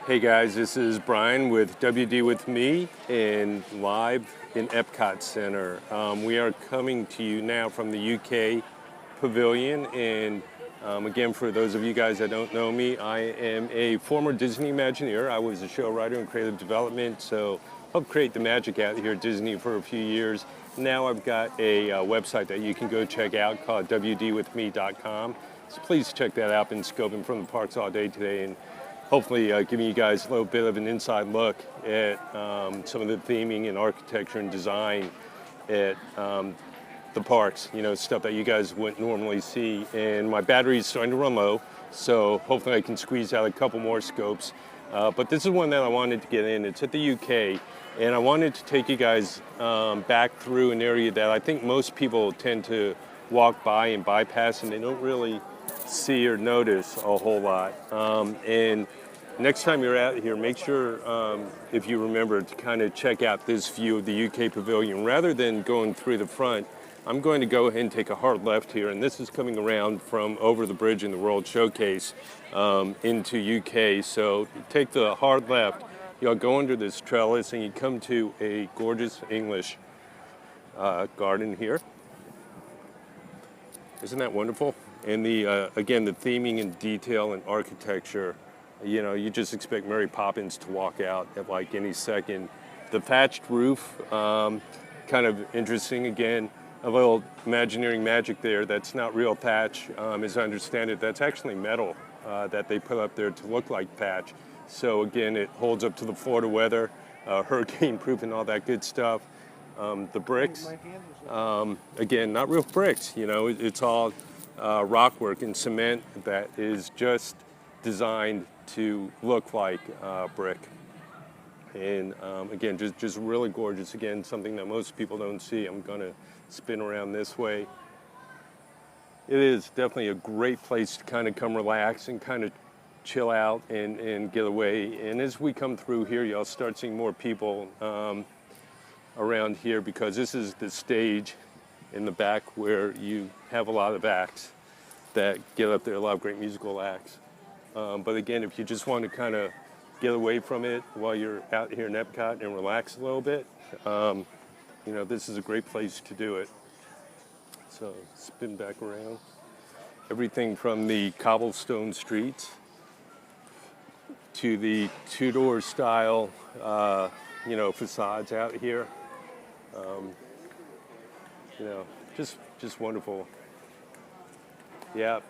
Hey guys, this is Brian with WD with me and live in Epcot Center. We are coming to you now from the UK Pavilion, and again, for those of you guys that don't know me, I am a former Disney Imagineer. I was a show writer in creative development, so helped create the magic out here at Disney for a few years. Now I've got a website that you can go check out called wdwithme.com. So please check that out. Been scoping from the parks all day today, and hopefully giving you guys a little bit of an inside look at some of the theming and architecture and design at the parks, you know, stuff that you guys wouldn't normally see. And my battery is starting to run low, so hopefully I can squeeze out a couple more scopes. But this is one that I wanted to get in. It's at the UK, and I wanted to take you guys back through an area that I think most people tend to walk by and bypass, and they don't really see or notice a whole lot. And next time you're out here, make sure, if you remember, to kind of check out this view of the UK Pavilion. Rather than going through the front, I'm going to go ahead and take a hard left here, and this is coming around from over the bridge in the World Showcase into UK. So take the hard left, you'll go under this trellis, and you come to a gorgeous English garden here. Isn't that wonderful? And the again, the theming and detail and architecture, you know, you just expect Mary Poppins to walk out at like any second. The thatched roof, kind of interesting. Again, a little Imagineering magic there. That's not real thatch, as I understand it. That's actually metal that they put up there to look like thatch. So again, it holds up to the Florida weather, hurricane proof and all that good stuff. The bricks, again, not real bricks, you know, it's all rock work and cement that is just designed to look like brick. And again, just really gorgeous. Again, something that most people don't see. I'm gonna spin around this way. It is definitely a great place to kind of come relax and kind of chill out and get away. And as we come through here, you'll start seeing more people around here, because this is the stage in the back where you have a lot of acts that get up there, a lot of great musical acts. But again, if you just want to kind of get away from it while you're out here in Epcot and relax a little bit, you know, this is a great place to do it. So spin back around. Everything from the cobblestone streets to the Tudor style, you know, facades out here. You know, just wonderful. Yeah.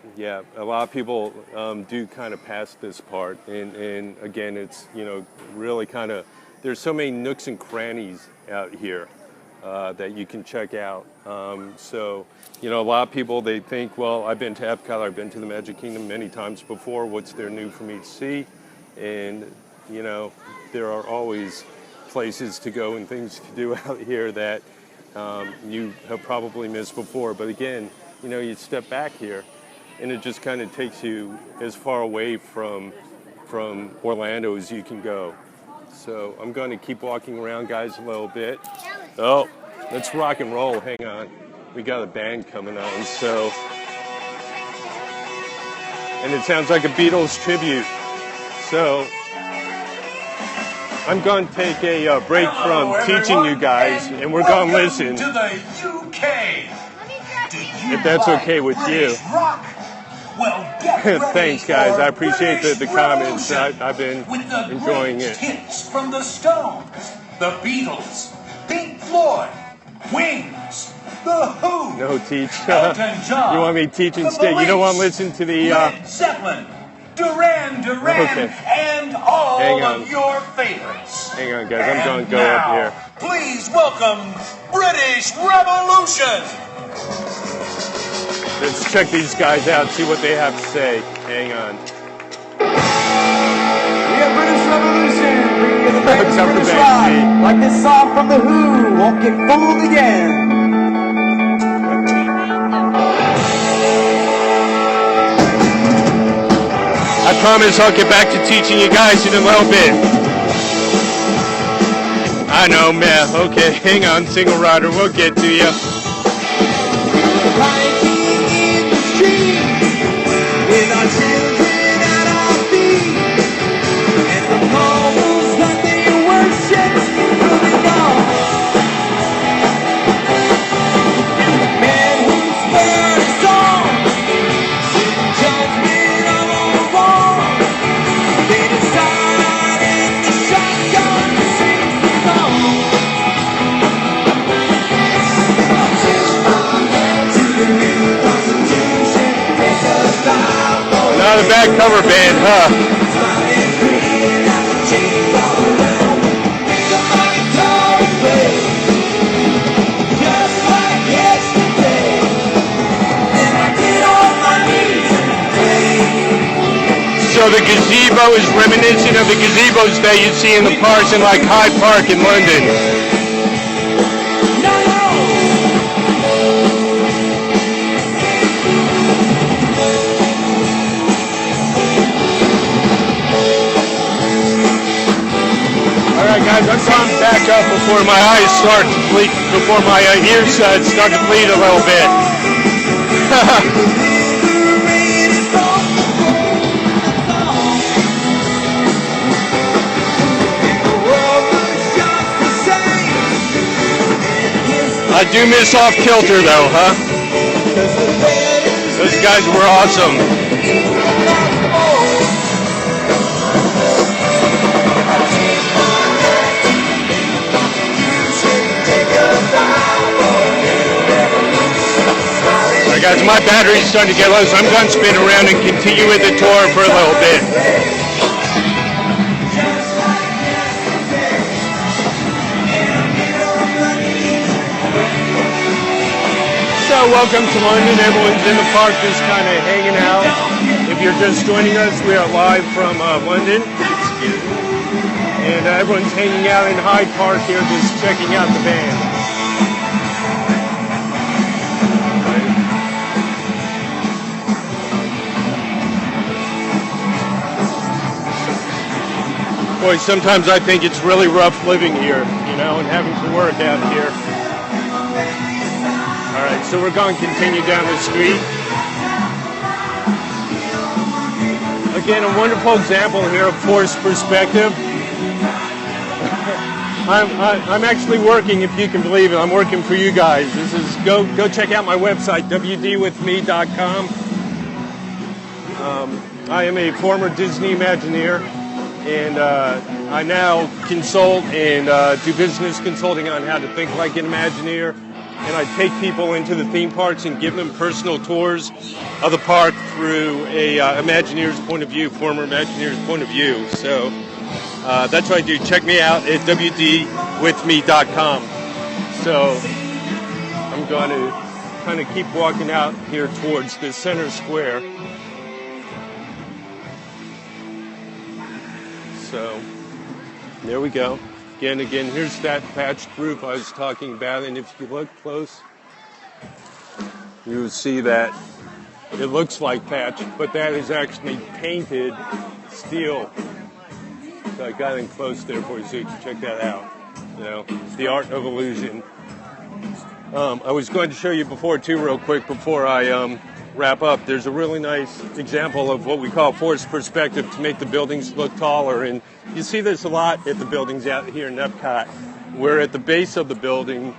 A lot of people do kind of pass this part, and again, it's, you know, really kind of, there's so many nooks and crannies out here that you can check out. So, you know, a lot of people, they think, well, I've been to Epcot, I've been to the Magic Kingdom many times before. What's there new for me to see? And you know, there are always places to go and things to do out here that you have probably missed before. But again, you know, you step back here and it just kind of takes you as far away from Orlando as you can go. So I'm going to keep walking around, guys, a little bit. Oh, let's rock and roll. Hang on. We got a band coming on, so. And it sounds like a Beatles tribute. So I'm going to take a break from teaching you guys, and we're going to listen. To the UK. If that's okay with you. Well, get ready. Thanks, guys. For I appreciate the comments. Revolution I've been with the enjoying great it. Hits from the Stones, the Beatles, Pink Floyd, Wings, the Who. No, teach. Elton John, You want me to teach the instead? You don't want to Police, listen to the. Led Zeppelin, Duran Duran, Okay. and all Hang on. of your favorites. Hang on, guys. I'm going And to go now, up here. Please welcome British Revolution. Let's check these guys out, see what they have to say. Hang on. We have British Revolution, bringing you the greatest Except for British Banksy. rock. Like this song from The Who, Won't Get Fooled Again. I promise I'll get back to teaching you guys in a little bit. I know, man. Okay, hang on, single rider. We'll get to you. With our children at our feet, and the Not a bad cover band, huh? So the gazebo is reminiscent of the gazebos that you see in the parks in like Hyde Park in London. Alright guys, I'm coming back up before my eyes start to bleed, before my ears start to bleed a little bit. I do miss Off Kilter though, huh? Those guys were awesome. Alright guys, my battery's starting to get low, so I'm going to spin around and continue with the tour for a little bit. So welcome to London. Everyone's in the park just kind of hanging out. If you're just joining us, we are live from London. And everyone's hanging out in Hyde Park here just checking out the band. Boy, sometimes I think it's really rough living here, you know, and having to work out here. All right, so we're going to continue down the street. Again, a wonderful example here of forced perspective. I'm actually working, if you can believe it. I'm working for you guys. This is go check out my website, wdwithme.com. I am a former Disney Imagineer. And I now consult and do business consulting on how to think like an Imagineer. And I take people into the theme parks and give them personal tours of the park through a Imagineer's point of view, former Imagineer's point of view. So that's what I do. Check me out at wdwithme.com. So I'm going to kind of keep walking out here towards the center square. So there we go. Again, here's that patched roof I was talking about, and if you look close, you will see that it looks like patch, but that is actually painted steel. So I got in close there for you so you can check that out. You know, it's the art of illusion. I was going to show you before too, real quick, before I wrap up. There's a really nice example of what we call forced perspective to make the buildings look taller, and you see this a lot at the buildings out here in EPCOT, where at the base of the building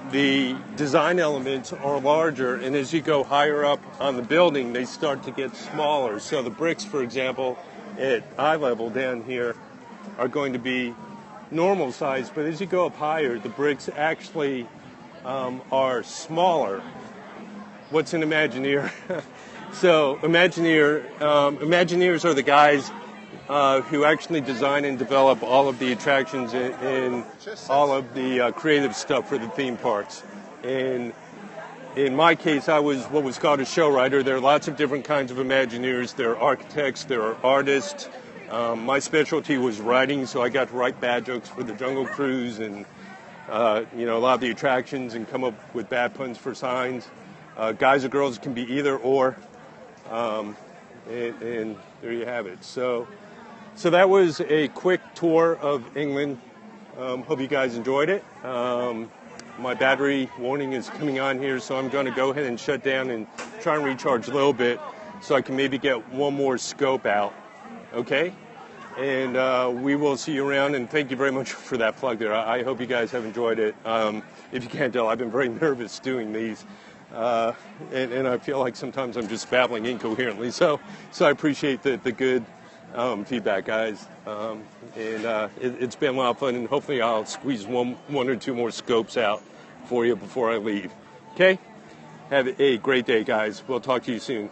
the design elements are larger, and as you go higher up on the building they start to get smaller. So the bricks, for example, at eye level down here are going to be normal size, but as you go up higher the bricks actually are smaller. What's an Imagineer? So Imagineers are the guys who actually design and develop all of the attractions and all of the creative stuff for the theme parks. And in my case, I was what was called a show writer. There are lots of different kinds of Imagineers. There are architects, there are artists. My specialty was writing, so I got to write bad jokes for the Jungle Cruise and a lot of the attractions and come up with bad puns for signs. Guys or girls can be either or, and there you have it. So that was a quick tour of England. Hope you guys enjoyed it. My battery warning is coming on here, so I'm going to go ahead and shut down and try and recharge a little bit so I can maybe get one more scope out. Okay? And we will see you around, and thank you very much for that plug there. I hope you guys have enjoyed it. If you can't tell, I've been very nervous doing these. And I feel like sometimes I'm just babbling incoherently. So I appreciate the good feedback, guys. It's been a lot of fun, and hopefully I'll squeeze one or two more scopes out for you before I leave. Okay? Have a great day, guys. We'll talk to you soon.